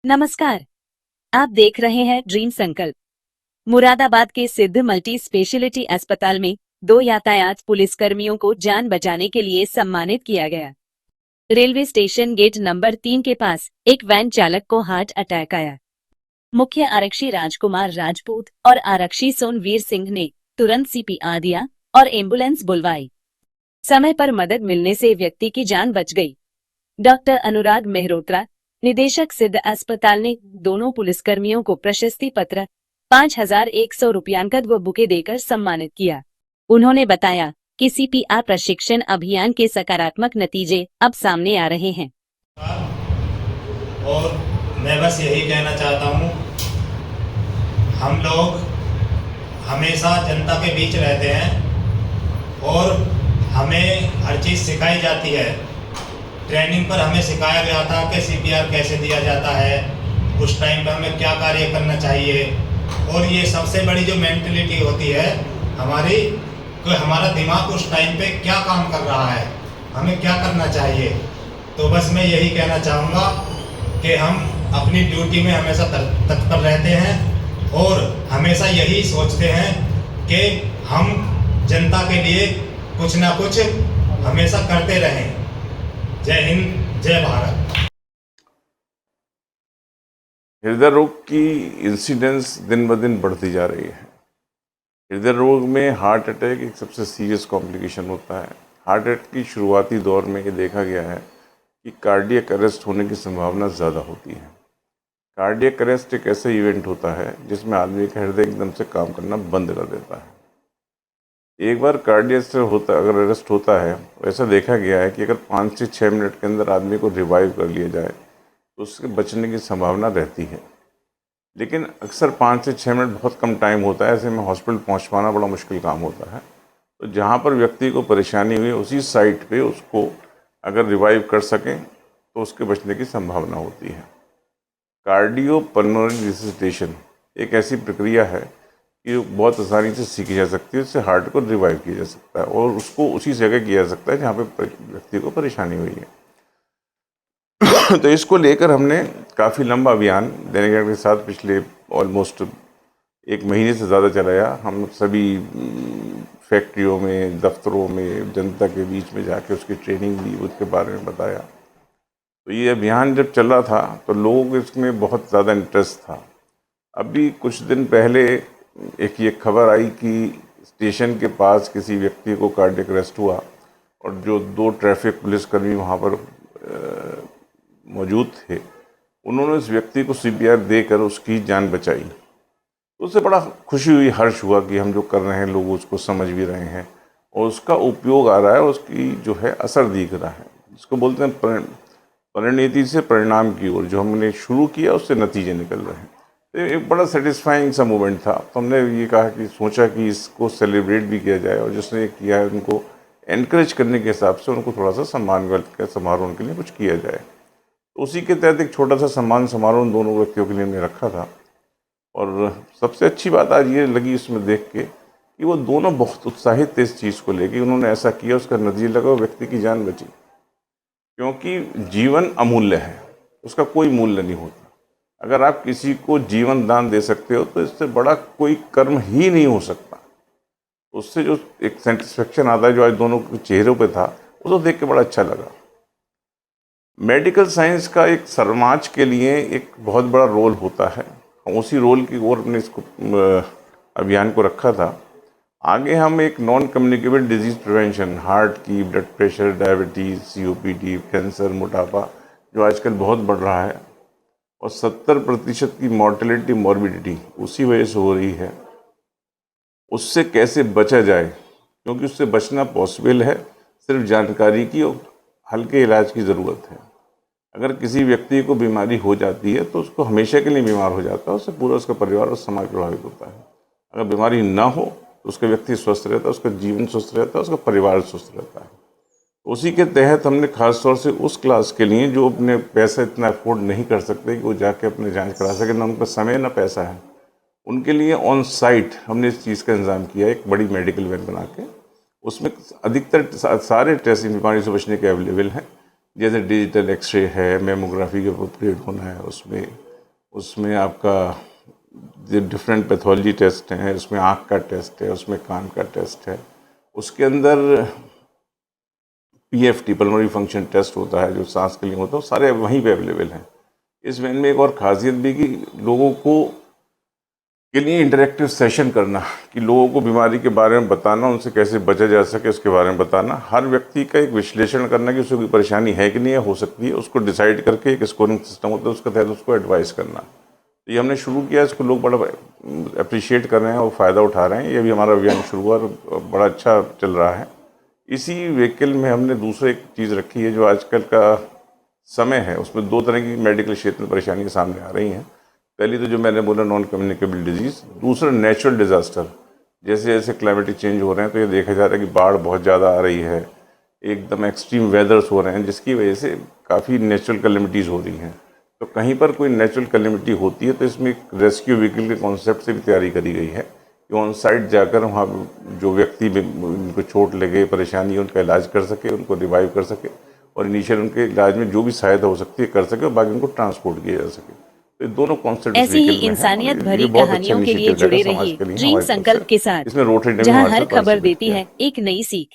नमस्कार। आप देख रहे हैं ड्रीम संकल्प। मुरादाबाद के सिद्ध मल्टी स्पेशलिटी अस्पताल में 2 यातायात पुलिसकर्मियों को जान बचाने के लिए सम्मानित किया गया। रेलवे स्टेशन गेट नंबर 3 के पास एक वैन चालक को हार्ट अटैक आया। मुख्य आरक्षी राजकुमार राजपूत और आरक्षी सोनवीर सिंह ने तुरंत सीपीआर दिया और एम्बुलेंस बुलवाई। समय पर मदद मिलने से व्यक्ति की जान बच गई। डॉक्टर अनुराग मेहरोत्रा, निदेशक सिद्ध अस्पताल ने दोनों पुलिसकर्मियों को प्रशस्ति पत्र, 5,100 रुपयांकद व बुके देकर सम्मानित किया। उन्होंने बताया कि सीपीआर प्रशिक्षण अभियान के सकारात्मक नतीजे अब सामने आ रहे हैं। और मैं बस यही कहना चाहता हूँ, हम लोग हमेशा जनता के बीच रहते हैं और हमें हर चीज़ सिखाई जाती है। ट्रेनिंग पर हमें सिखाया गया था कि सीपीआर कैसे दिया जाता है, उस टाइम पर हमें क्या कार्य करना चाहिए। और ये सबसे बड़ी जो मेंटलिटी होती है हमारी, कि हमारा दिमाग उस टाइम पे क्या काम कर रहा है, हमें क्या करना चाहिए। तो बस मैं यही कहना चाहूँगा कि हम अपनी ड्यूटी में हमेशा तत्पर रहते हैं और हमेशा यही सोचते हैं कि हम जनता के लिए कुछ ना कुछ हमेशा करते रहें। जय हिंद, जय भारत। हृदय रोग की इंसिडेंस दिन ब दिन बढ़ती जा रही है। हृदय रोग में हार्ट अटैक एक सबसे सीरियस कॉम्प्लिकेशन होता है। हार्ट अटैक की शुरुआती दौर में ये देखा गया है कि कार्डियक अरेस्ट होने की संभावना ज़्यादा होती है। कार्डियक अरेस्ट एक ऐसा इवेंट होता है जिसमें आदमी का हृदय एकदम से काम करना बंद कर देता है। एक बार कार्डियक अगर अरेस्ट होता है, ऐसा देखा गया है कि अगर 5 से 6 मिनट के अंदर आदमी को रिवाइव कर लिया जाए तो उसके बचने की संभावना रहती है। लेकिन अक्सर 5 से 6 मिनट बहुत कम टाइम होता है, ऐसे में हॉस्पिटल पहुंच पाना बड़ा मुश्किल काम होता है। तो जहां पर व्यक्ति को परेशानी हुई उसी साइट पे उसको अगर रिवाइव कर सकें तो उसके बचने की संभावना होती है। कार्डियोपल्मोनरी रिससिटेशन एक ऐसी प्रक्रिया है कि बहुत आसानी से सीखी जा सकती है। उससे हार्ट को रिवाइव किया जा सकता है और उसको उसी जगह किया जा सकता है जहाँ पे व्यक्ति को परेशानी हुई है। तो इसको लेकर हमने काफ़ी लंबा अभियान दैनिक के साथ पिछले ऑलमोस्ट 1 महीने से ज़्यादा चलाया। हम सभी फैक्ट्रियों में, दफ्तरों में, जनता के बीच में जाके उसकी ट्रेनिंग दी, उसके बारे में बताया। तो ये अभियान जब चल रहा था तो लोगों को इसमें बहुत ज़्यादा इंटरेस्ट था। अभी कुछ दिन पहले एक ये खबर आई कि स्टेशन के पास किसी व्यक्ति को कार्डियक अरेस्ट हुआ और जो 2 ट्रैफिक पुलिसकर्मी वहाँ पर मौजूद थे, उन्होंने उस व्यक्ति को सीपीआर देकर उसकी जान बचाई। तो उससे बड़ा खुशी हुई, हर्ष हुआ कि हम जो कर रहे हैं लोग उसको समझ भी रहे हैं और उसका उपयोग आ रहा है, उसकी जो है असर दिख रहा है। जिसको बोलते हैं परिणति से परिणाम की ओर, जो हमने शुरू किया उससे नतीजे निकल रहे हैं। तो एक बड़ा सेटिस्फाइंग सा मोमेंट था। तो हमने ये कहा कि सोचा कि इसको सेलिब्रेट भी किया जाए और जिसने किया है उनको एनकरेज करने के हिसाब से उनको थोड़ा सा सम्मान समारोह के लिए कुछ किया जाए। तो उसी के तहत एक छोटा सा सम्मान समारोह दोनों व्यक्तियों के लिए हमने रखा था। और सबसे अच्छी बात आज ये लगी इसमें देख के कि वो दोनों बहुत उत्साहित थे इस चीज़ को लेकर। उन्होंने ऐसा किया, उसका नतीजा लगा, व्यक्ति की जान बची। क्योंकि जीवन अमूल्य है, उसका कोई मूल्य नहीं होता। अगर आप किसी को जीवन दान दे सकते हो तो इससे बड़ा कोई कर्म ही नहीं हो सकता। उससे जो एक सेटिस्फेक्शन आता है जो आज दोनों के चेहरों पे था, वो तो देख के बड़ा अच्छा लगा। मेडिकल साइंस का एक समाज के लिए एक बहुत बड़ा रोल होता है। उसी रोल की ओर हमने इसको अभियान को रखा था। आगे हम एक non communicable disease prevention, heart की, blood pressure, diabetes, COPD, cancer, मोटापा जो आजकल बहुत बढ़ रहा है और 70% की मॉर्टेलिटी मॉर्बिडिटी उसी वजह से हो रही है, उससे कैसे बचा जाए। क्योंकि उससे बचना पॉसिबल है, सिर्फ जानकारी की और हल्के इलाज की ज़रूरत है। अगर किसी व्यक्ति को बीमारी हो जाती है तो उसको हमेशा के लिए बीमार हो जाता है, उससे पूरा उसका परिवार और समाज प्रभावित होता है। अगर बीमारी ना हो तो उसका व्यक्ति स्वस्थ रहता है, उसका जीवन स्वस्थ रहता है, उसका परिवार स्वस्थ रहता है। उसी के तहत हमने खास तौर से उस क्लास के लिए जो अपने पैसा इतना अफोर्ड नहीं कर सकते कि वो जाके अपने जांच करा सके, ना उनका समय ना पैसा है, उनके लिए ऑन साइट हमने इस चीज़ का इंतज़ाम किया। एक बड़ी मेडिकल वैन बना के उसमें अधिकतर सारे टेस्ट इन बीमारी से बचने के अवेलेबल हैं। जैसे डिजिटल एक्सरे है, मेमोग्राफी का ऑपरेट होना है, उसमें उसमें आपका डिफरेंट पैथोलॉजी टेस्ट हैं, उसमें आँख का टेस्ट है, उसमें कान का टेस्ट है, उसके अंदर PFT पल्मोनरी फंक्शन टेस्ट होता है जो सांस के लिए होता है, वो सारे वहीं पे अवेलेबल हैं। इस वैन में एक और खासियत भी कि लोगों को के लिए इंटरेक्टिव सेशन करना, कि लोगों को बीमारी के बारे में बताना, उनसे कैसे बचा जा सके उसके बारे में बताना, हर व्यक्ति का एक विश्लेषण करना कि उसको कोई परेशानी है कि नहीं है, हो सकती है, उसको डिसाइड करके एक स्कोरिंग सिस्टम होता है, उसके तहत उसको एडवाइस करना। तो ये हमने शुरू किया, इसको लोग बड़ा अप्रिशिएट कर रहे हैं और फ़ायदा उठा रहे हैं। ये भी हमारा अभियान शुरू हुआ और बड़ा अच्छा चल रहा है। इसी व्हीकल में हमने दूसरा एक चीज़ रखी है जो आजकल का समय है, उसमें दो तरह की मेडिकल क्षेत्र में परेशानियाँ सामने आ रही हैं। पहली तो जो मैंने बोला नॉन कम्युनिकेबल डिजीज़, दूसरा नेचुरल डिज़ास्टर। जैसे जैसे क्लाइमेटिक चेंज हो रहे हैं तो ये देखा जा रहा है कि बाढ़ बहुत ज़्यादा आ रही है, एकदम एक्सट्रीम वेदर्स हो रहे हैं, जिसकी वजह से काफ़ी नेचुरल कैलेमिटीज़ हो रही हैं। तो कहीं पर कोई नेचुरल कैलेमिटी होती है तो इसमें एक रेस्क्यू व्हीकल के कॉन्सेप्ट से भी तैयारी करी गई है कि ऑन साइट जाकर वहाँ जो व्यक्ति उनको चोट लगे, परेशानी है, उनका इलाज कर सके, उनको रिवाइव कर सके और इनिशियल उनके इलाज में जो भी सहायता हो सकती है कर सके और बाकी उनको ट्रांसपोर्ट किया जा सके। तो ये दोनों कॉन्सेप्ट ऐसी ही इंसानियत भरी कहानियों के लिए जुड़े रहिए ड्रीम संकल्प के साथ, इसमें रोटरी जहां हर खबर देती है एक नई सीख।